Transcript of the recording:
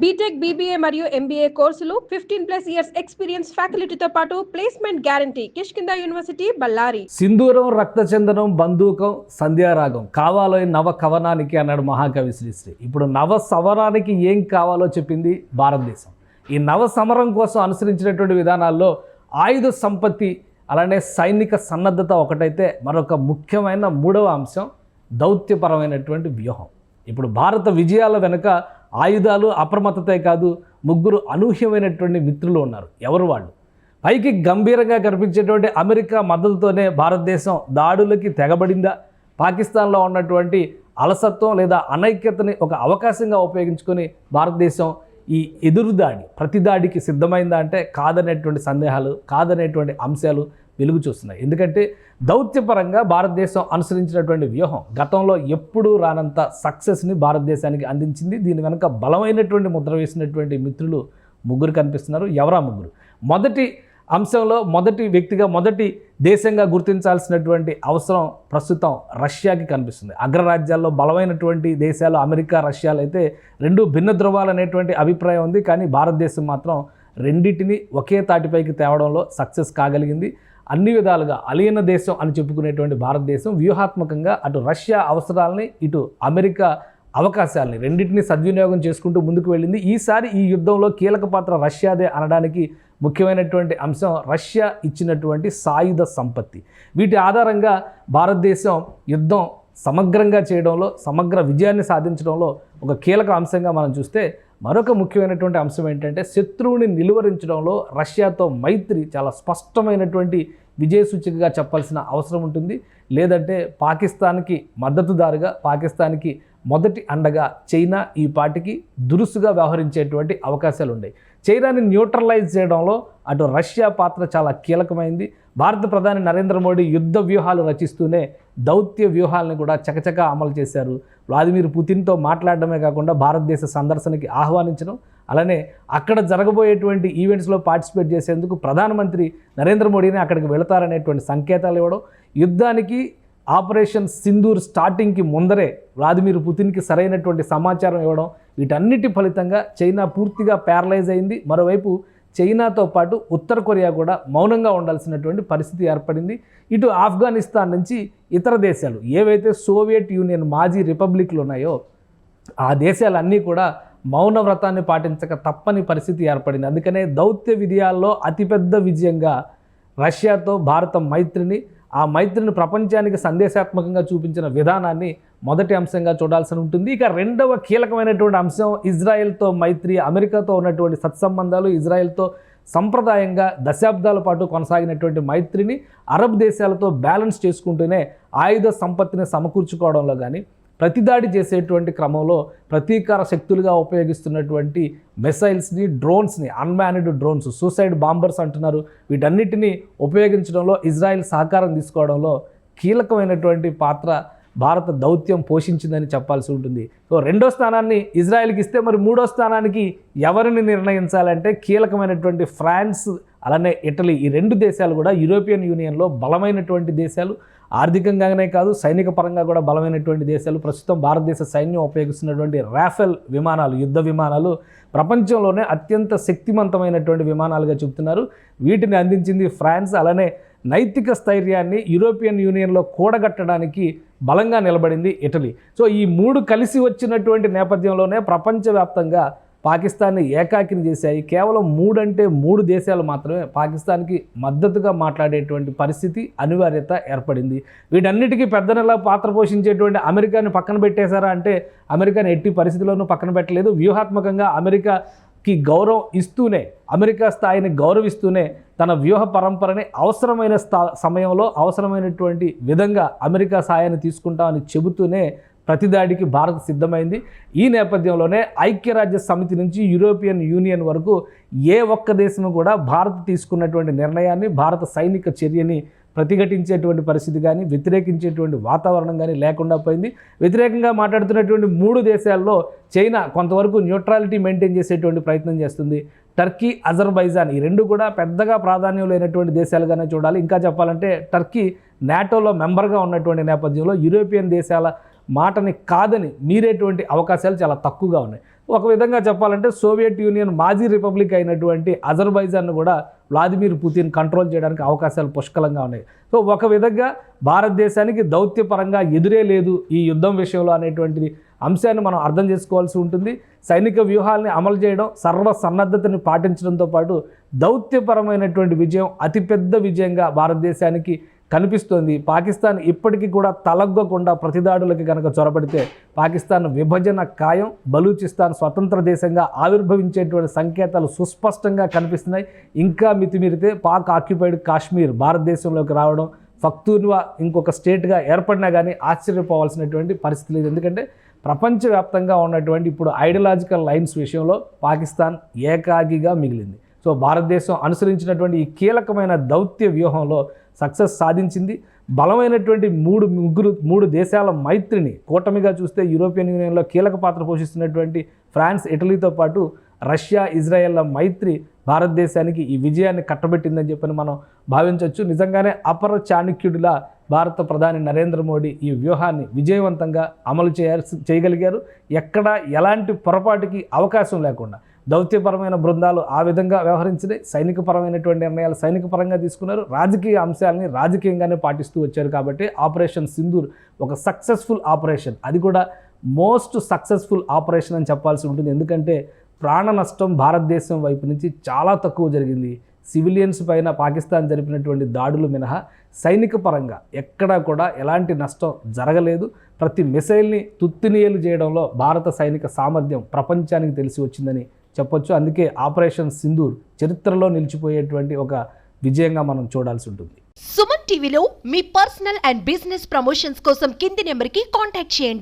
BTech, BBA మరియు MBA కోర్సులు 15+ years experience ఫ్యాకల్టీతో పాటు placement guarantee. Kishkindha university, Ballari. సింధూరం రక్తచందనం బంధూకం సంధ్యారాగం కావాలో నవ కవనానికి అన్నాడు మహాకవి శ్రీశ్రీ. ఇప్పుడు నవ సవరానికి ఏం కావాలో చెప్పింది భారతదేశం. ఈ నవ సమరం కోసం అనుసరించినటువంటి విధానాల్లో ఆయుధ సంపత్తి అలానే సైనిక సన్నద్ధత ఒకటైతే, మరొక ముఖ్యమైన మూడవ అంశం దౌత్యపరమైనటువంటి వ్యూహం. ఇప్పుడు భారత విజయాల వెనుక ఆయుధాలు అప్రమత్తతే కాదు, ముగ్గురు అనూహ్యమైనటువంటి మిత్రులు ఉన్నారు. ఎవరు వాళ్ళు? పైకి గంభీరంగా కనిపించేటువంటి అమెరికా మద్దతుతోనే భారతదేశం దాడులకి తెగబడిందా? పాకిస్తాన్లో ఉన్నటువంటి అలసత్వం లేదా అనైక్యతని ఒక అవకాశంగా ఉపయోగించుకొని భారతదేశం ఈ ఎదురుదాడి ప్రతిదాడికి సిద్ధమైందా అంటే కాదనేటువంటి సందేహాలు, కాదనేటువంటి అంశాలు వెలుగు చూస్తున్నాయి. ఎందుకంటే దౌత్యపరంగా భారతదేశం అనుసరించినటువంటి వ్యూహం గతంలో ఎప్పుడూ రానంత సక్సెస్ని భారతదేశానికి అందించింది. దీని వెనుక బలమైనటువంటి ముద్ర వేసినటువంటి మిత్రులు ముగ్గురు కనిపిస్తున్నారు. ఎవరా ముగ్గురు? మొదటి అంశంలో మొదటి వ్యక్తిగా, మొదటి దేశంగా గుర్తించాల్సినటువంటి అవసరం ప్రస్తుతం రష్యాకి కనిపిస్తుంది. అగ్రరాజ్యాల్లో బలమైనటువంటి దేశాలు అమెరికా, రష్యాలు అయితే రెండు భిన్న ధృవాలు అనేటువంటి అభిప్రాయం ఉంది. కానీ భారతదేశం మాత్రం రెండింటిని ఒకే తాటిపైకి తేవడంలో సక్సెస్ కాగలిగింది. అన్ని విధాలుగా అలీన దేశం అని చెప్పుకునేటువంటి భారతదేశం వ్యూహాత్మకంగా అటు రష్యా అవసరాలని, ఇటు అమెరికా అవకాశాలని రెండింటినీ సద్వినియోగం చేసుకుంటూ ముందుకు వెళ్ళింది. ఈసారి ఈ యుద్ధంలో కీలక పాత్ర రష్యాదే అనడానికి ముఖ్యమైనటువంటి అంశం రష్యా ఇచ్చినటువంటి సాయుధ సంపత్తి. వీటి ఆధారంగా భారతదేశం యుద్ధం సమగ్రంగా చేయడంలో, సమగ్ర విజయాన్ని సాధించడంలో ఒక కీలక అంశంగా మనం చూస్తే, మరొక ముఖ్యమైనటువంటి అంశం ఏంటంటే శత్రువుని నిలువరించడంలో రష్యాతో మైత్రి చాలా స్పష్టమైనటువంటి విజయ సూచికగా చెప్పాల్సిన అవసరం ఉంటుంది. లేదంటే పాకిస్తాన్కి మద్దతుదారుగా, పాకిస్తాన్కి మొదటి అండగా చైనా ఈ పాటికి దురుసుగా వ్యవహరించేటువంటి అవకాశాలు ఉన్నాయి. చైనాని న్యూట్రలైజ్ చేయడంలో అటు రష్యా పాత్ర చాలా కీలకమైంది. భారత ప్రధాని నరేంద్ర మోడీ యుద్ధ వ్యూహాలు రచిస్తూనే దౌత్య వ్యూహాలను కూడా చకచకా అమలు చేశారు. వ్లాదిమిర్ పుతిన్తో మాట్లాడడమే కాకుండా భారతదేశ సందర్శనకి ఆహ్వానించడం, అలానే అక్కడ జరగబోయేటువంటి ఈవెంట్స్లో పార్టిసిపేట్ చేసేందుకు ప్రధానమంత్రి నరేంద్ర మోడీని అక్కడికి వెళతారనేటువంటి సంకేతాలు ఇవ్వడం, యుద్ధానికి ఆపరేషన్ సింధూర్ స్టార్టింగ్కి ముందరే వ్లాదిమిర్ పుతిన్కి సరైనటువంటి సమాచారం ఇవ్వడం, వీటన్నిటి ఫలితంగా చైనా పూర్తిగా ప్యారలైజ్ అయింది. మరోవైపు చైనాతో పాటు ఉత్తర కొరియా కూడా మౌనంగా ఉండాల్సినటువంటి పరిస్థితి ఏర్పడింది. ఇటు ఆఫ్ఘనిస్తాన్ నుంచి ఇతర దేశాలు ఏవైతే సోవియట్ యూనియన్ మాజీ రిపబ్లిక్లు ఉన్నాయో ఆ దేశాలన్నీ కూడా మౌన వ్రతాన్ని పాటించక తప్పని పరిస్థితి ఏర్పడింది. అందుకనే దౌత్య విజయాల్లో అతిపెద్ద విజయంగా రష్యాతో భారత మైత్రిని, ఆ మైత్రిని ప్రపంచానికి సందేశాత్మకంగా చూపించిన విధానాన్ని మొదటి అంశంగా చూడాల్సి ఉంటుంది. ఇక రెండవ కీలకమైనటువంటి అంశం ఇజ్రాయెల్తో మైత్రి, అమెరికాతో ఉన్నటువంటి సత్సంబంధాలు, ఇజ్రాయెల్తో సంప్రదాయంగా దశాబ్దాల పాటు కొనసాగినటువంటి మైత్రిని అరబ్ దేశాలతో బ్యాలెన్స్ చేసుకుంటూనే ఆయుధ సంపత్తిని సమకూర్చుకోవడంలో కానీ, ప్రతిదాడి చేసేటువంటి క్రమంలో ప్రతీకార శక్తులుగా ఉపయోగిస్తున్నటువంటి మిసైల్స్ని, డ్రోన్స్ని, అన్మ్యాన్డ్ డ్రోన్స్, సూసైడ్ బాంబర్స్ అంటున్నారు, వీటన్నిటినీ ఉపయోగించడంలో ఇజ్రాయెల్ సహకారం తీసుకోవడంలో కీలకమైనటువంటి పాత్ర భారత దౌత్యం పోషించిందని చెప్పాల్సి ఉంటుంది. సో రెండో స్థానాన్ని ఇజ్రాయెల్కి ఇస్తే మరి మూడో స్థానానికి ఎవరిని నిర్ణయించాలంటే కీలకమైనటువంటి ఫ్రాన్స్ అలానే ఇటలీ, ఈ రెండు దేశాలు కూడా యూరోపియన్ యూనియన్లో బలమైనటువంటి దేశాలు. ఆర్థికంగానే కాదు సైనిక పరంగా కూడా బలమైనటువంటి దేశాలు. ప్రస్తుతం భారతదేశ సైన్యం ఉపయోగిస్తున్నటువంటి రాఫెల్ విమానాలు, యుద్ధ విమానాలు ప్రపంచంలోనే అత్యంత శక్తివంతమైనటువంటి విమానాలుగా చెబుతున్నారు. వీటిని అందించింది ఫ్రాన్స్. అలానే నైతిక స్థైర్యాన్ని యూరోపియన్ యూనియన్లో కూడగట్టడానికి బలంగా నిలబడింది ఇటలీ. సో ఈ మూడు కలిసి వచ్చినటువంటి నేపథ్యంలోనే ప్రపంచవ్యాప్తంగా పాకిస్తాన్ని ఏకాకిని చేశాయి. కేవలం 3 దేశాలు మాత్రమే పాకిస్తాన్కి మద్దతుగా మాట్లాడేటువంటి పరిస్థితి, అనివార్యత ఏర్పడింది. వీటన్నిటికీ పెద్దనలా పాత్ర పోషించేటువంటి అమెరికాని పక్కన పెట్టేశారా అంటే అమెరికాని ఎట్టి పరిస్థితుల్లోనూ పక్కన పెట్టలేదు. వ్యూహాత్మకంగా అమెరికాకి గౌరవం ఇస్తూనే, అమెరికా స్థాయిని గౌరవిస్తూనే తన వ్యూహ పరంపరని అవసరమైన సమయంలో అవసరమైనటువంటి విధంగా అమెరికా సాయాన్ని తీసుకుంటామని చెబుతూనే ప్రతిదాడికి భారత్ సిద్ధమైంది. ఈ నేపథ్యంలోనే ఐక్యరాజ్య సమితి నుంచి యూరోపియన్ యూనియన్ వరకు ఏ ఒక్క దేశం కూడా భారత్ తీసుకున్నటువంటి నిర్ణయాన్ని, భారత సైనిక చర్యని ప్రతిఘటించేటువంటి పరిస్థితి కానీ, వ్యతిరేకించేటువంటి వాతావరణం కానీ లేకుండా పోయింది. వ్యతిరేకంగా మాట్లాడుతున్నటువంటి 3 దేశాల్లో చైనా కొంతవరకు న్యూట్రాలిటీ మెయింటైన్ చేసేటువంటి ప్రయత్నం చేస్తుంది. టర్కీ, అజర్బైజాన్ ఈ రెండు కూడా పెద్దగా ప్రాధాన్యం లేనటువంటి దేశాలుగానే చూడాలి. ఇంకా చెప్పాలంటే టర్కీ నాటోలో మెంబర్గా ఉన్నటువంటి నేపథ్యంలో యూరోపియన్ దేశాల మాటని కాదని మీరేటువంటి అవకాశాలు చాలా తక్కువగా ఉన్నాయి. ఒక విధంగా చెప్పాలంటే సోవియట్ యూనియన్ మాజీ రిపబ్లిక్ అయినటువంటి అజర్బైజాన్ను కూడా వ్లాదిమిర్ పుతిన్ కంట్రోల్ చేయడానికి అవకాశాలు పుష్కలంగా ఉన్నాయి. సో ఒక విధంగా భారతదేశానికి దౌత్యపరంగా ఎదురే లేదు ఈ యుద్ధం విషయంలో అనేటువంటిది అంశాన్ని మనం అర్థం చేసుకోవాల్సి ఉంటుంది. సైనిక వ్యూహాల్ని అమలు చేయడం, సర్వసన్నద్ధతని పాటించడంతో పాటు దౌత్యపరమైనటువంటి విజయం అతిపెద్ద విజయంగా భారతదేశానికి కనిపిస్తోంది. పాకిస్తాన్ ఇప్పటికీ కూడా తలగ్గకుండా ప్రతిదాడులకి కనుక చొరబడితే పాకిస్తాన్ విభజన ఖాయం, బలూచిస్తాన్ స్వతంత్ర దేశంగా ఆవిర్భవించేటువంటి సంకేతాలు సుస్పష్టంగా కనిపిస్తున్నాయి. ఇంకా మితిమీరితే పాక్ ఆక్యుపైడ్ కాశ్మీర్ భారతదేశంలోకి రావడం, పఖ్తూన్వా ఇంకొక స్టేట్గా ఏర్పడినా కానీ ఆశ్చర్యపోవాల్సినటువంటి పరిస్థితి లేదు. ఎందుకంటే ప్రపంచవ్యాప్తంగా ఉన్నటువంటి ఇప్పుడు ఐడియాలజికల్ లైన్స్ విషయంలో పాకిస్తాన్ ఏకాగిగా మిగిలింది. సో భారతదేశం అనుసరించినటువంటి ఈ కీలకమైన దౌత్య వ్యూహంలో సక్సెస్ సాధించింది. బలమైనటువంటి మూడు దేశాల మైత్రిని కూటమిగా చూస్తే యూరోపియన్ యూనియన్లో కీలక పాత్ర పోషిస్తున్నటువంటి ఫ్రాన్స్, ఇటలీతో పాటు రష్యా, ఇజ్రాయెల్ల మైత్రి భారతదేశానికి ఈ విజయాన్ని కట్టబెట్టిందని చెప్పని మనం భావించవచ్చు. నిజంగానే అపర చాణక్యుడిలా భారత ప్రధాని నరేంద్ర మోడీ ఈ వ్యూహాన్ని విజయవంతంగా అమలు చేయగలిగారు. ఎక్కడ ఎలాంటి పొరపాటుకి అవకాశం లేకుండా దౌత్యపరమైన బృందాలు ఆ విధంగా వ్యవహరించినాయి. సైనికపరమైనటువంటి నిర్ణయాలు సైనికపరంగా తీసుకున్నారు. రాజకీయ అంశాలని రాజకీయంగానే పాటిస్తూ వచ్చారు. కాబట్టి ఆపరేషన్ సింధూర్ ఒక సక్సెస్ఫుల్ ఆపరేషన్, అది కూడా మోస్ట్ సక్సెస్ఫుల్ ఆపరేషన్ అని చెప్పాల్సి ఉంటుంది. ఎందుకంటే ప్రాణ నష్టం భారతదేశం వైపు నుంచి చాలా తక్కువ జరిగింది. సివిలియన్స్ పైన పాకిస్తాన్ జరిపినటువంటి దాడులు మినహా సైనిక పరంగా ఎక్కడా కూడా ఎలాంటి నష్టం జరగలేదు. ప్రతి మిసైల్ని తుత్తినియలు చేయడంలో భారత సైనిక సామర్థ్యం ప్రపంచానికి తెలిసి వచ్చిందని చెప్పొచ్చు. అందుకే ఆపరేషన్ సింధూర్ చరిత్రలో నిలిచిపోయేటువంటి ఒక విజయంగా మనం చూడాల్సి ఉంటుంది. సుమన్ టీవీలో మీ పర్సనల్ అండ్ బిజినెస్ ప్రమోషన్స్ కోసం కింది నెంబర్కి కాంటాక్ట్ చేయండి.